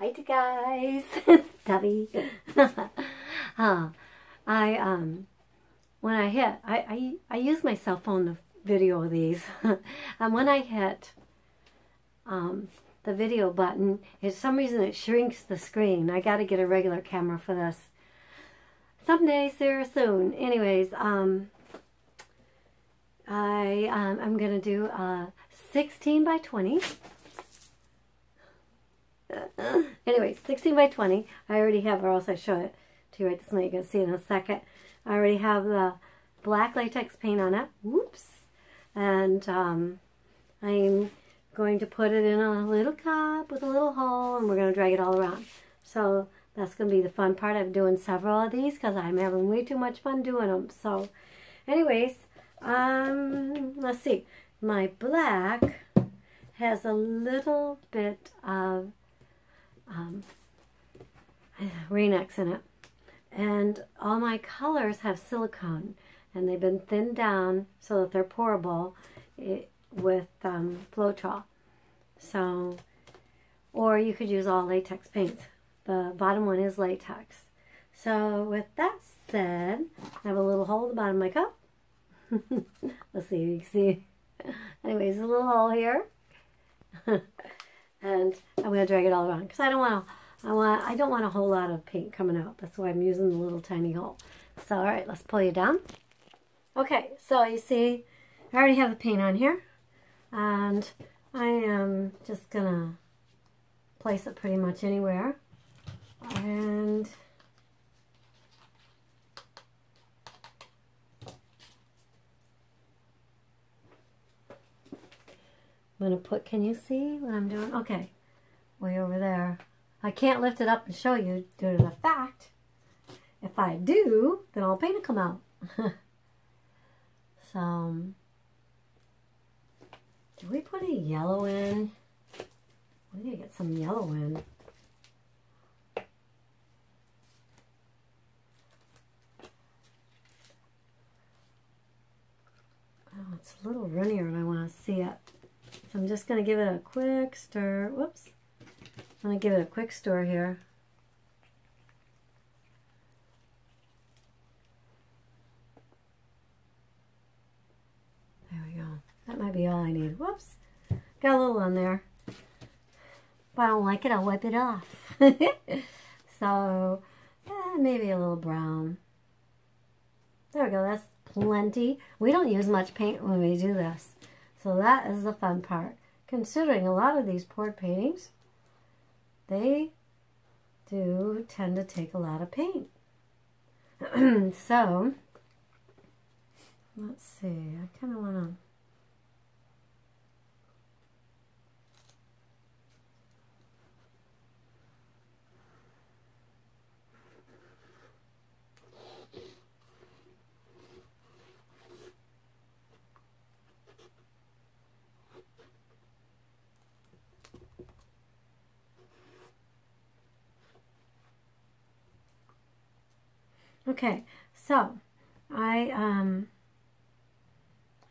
Hi to guys. It's Debbie. When I hit, I use my cell phone to video these, and when I hit the video button, for some reason it shrinks the screen. I got to get a regular camera for this someday, soon. Anyways, I'm gonna do a 16 by 20. Anyway, 16 by 20. I already have, or else I show it to you right this minute. You can see it in a second. I already have the black latex paint on it. Whoops. And I'm going to put it in a little cup with a little hole, and we're going to drag it all around. So that's going to be the fun part. I'm doing several of these because I'm having way too much fun doing them. So anyways, let's see. My black has a little bit of Rain-X in it. And all my colors have silicone, and they've been thinned down so that they're pourable with Floetrol. So, or you could use all latex paints. The bottom one is latex. So with that said, I have a little hole at the bottom of my cup. Let's see if you can see. Anyways, a little hole here. And I'm going to drag it all around because I don't want a whole lot of paint coming out. That's why I'm using the little tiny hole. So, all right, let's pull you down. Okay, so you see, I already have the paint on here. And I am just going to place it pretty much anywhere. And I'm going to put, can you see what I'm doing? Okay, way over there. I can't lift it up and show you due to the fact, if I do, then all paint will come out. So, did we put any yellow in? We need to get some yellow in. Oh, it's a little runnier and I want to see it. So I'm just going to give it a quick stir. Whoops. I'm going to give it a quick stir here. There we go. That might be all I need. Whoops. Got a little on there. If I don't like it, I'll wipe it off. So, maybe a little brown. There we go. That's plenty. We don't use much paint when we do this. So that is the fun part. Considering a lot of these poured paintings, they do tend to take a lot of paint. So, let's see. I kind of want to... Okay, so I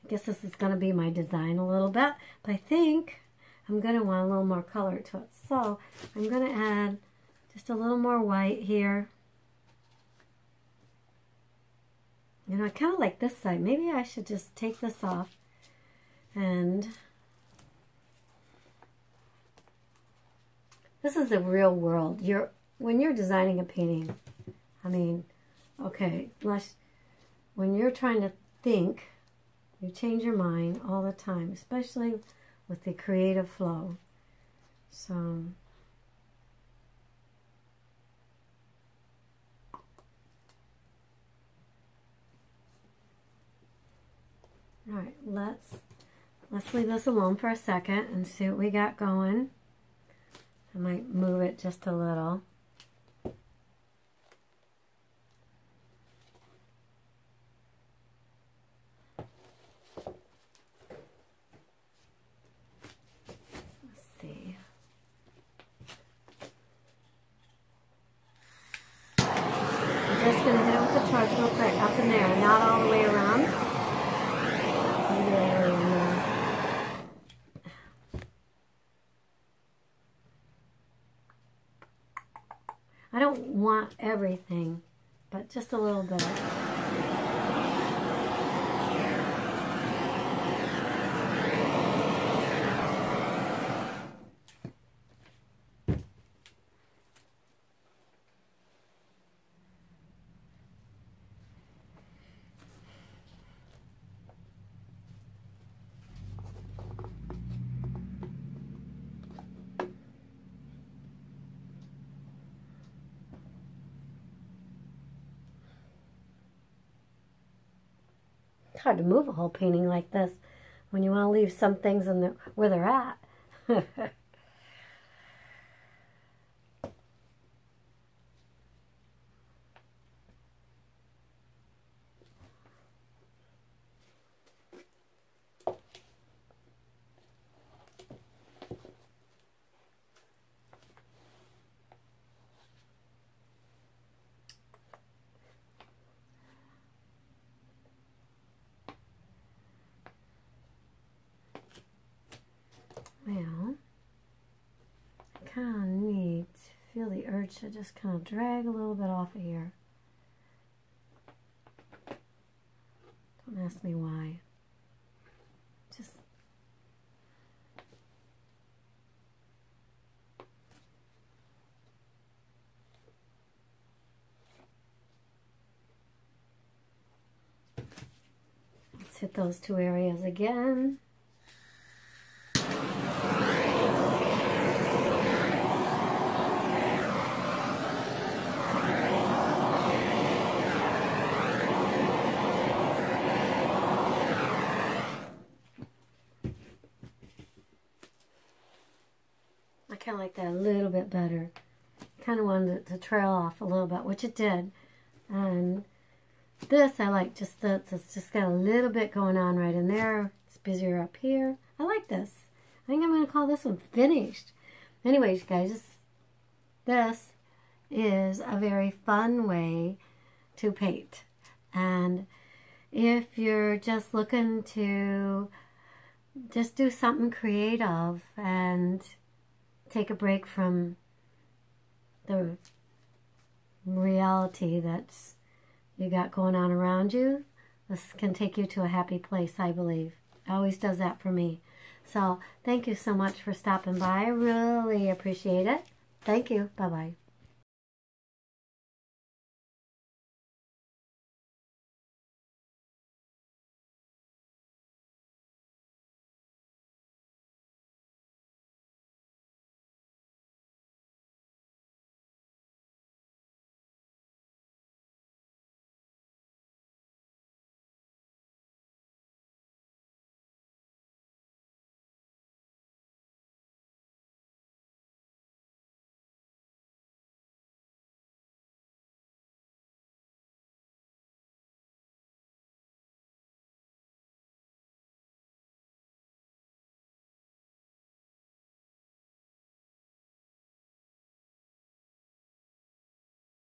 guess this is going to be my design a little bit, but I think I'm going to want a little more color to it. So I'm going to add just a little more white here. You know, I kind of like this side. Maybe I should just take this off and this is the real world. When you're designing a painting, I mean, okay, when you're trying to think, you change your mind all the time, especially with the creative flow. So, all right, let's leave this alone for a second and see what we got going. I might move it just a little. Just going to hit it with the torch real quick, up in there, not all the way around. I don't want everything, but just a little bit. It's hard to move a whole painting like this when you want to leave some things in where they're at. Well, I kind of need to feel the urge to just kind of drag a little bit off of here. Don't ask me why. Just let's hit those two areas again. I kind of like that a little bit better. Kind of wanted it to trail off a little bit, which it did. And this I like just that it's just got a little bit going on right in there. It's busier up here. I like this. I think I'm going to call this one finished. Anyways, guys, this is a very fun way to paint. And if you're just looking to just do something creative and take a break from the reality that's you got going on around you, this can take you to a happy place, I believe. It always does that for me. So thank you so much for stopping by. I really appreciate it. Thank you. Bye-bye.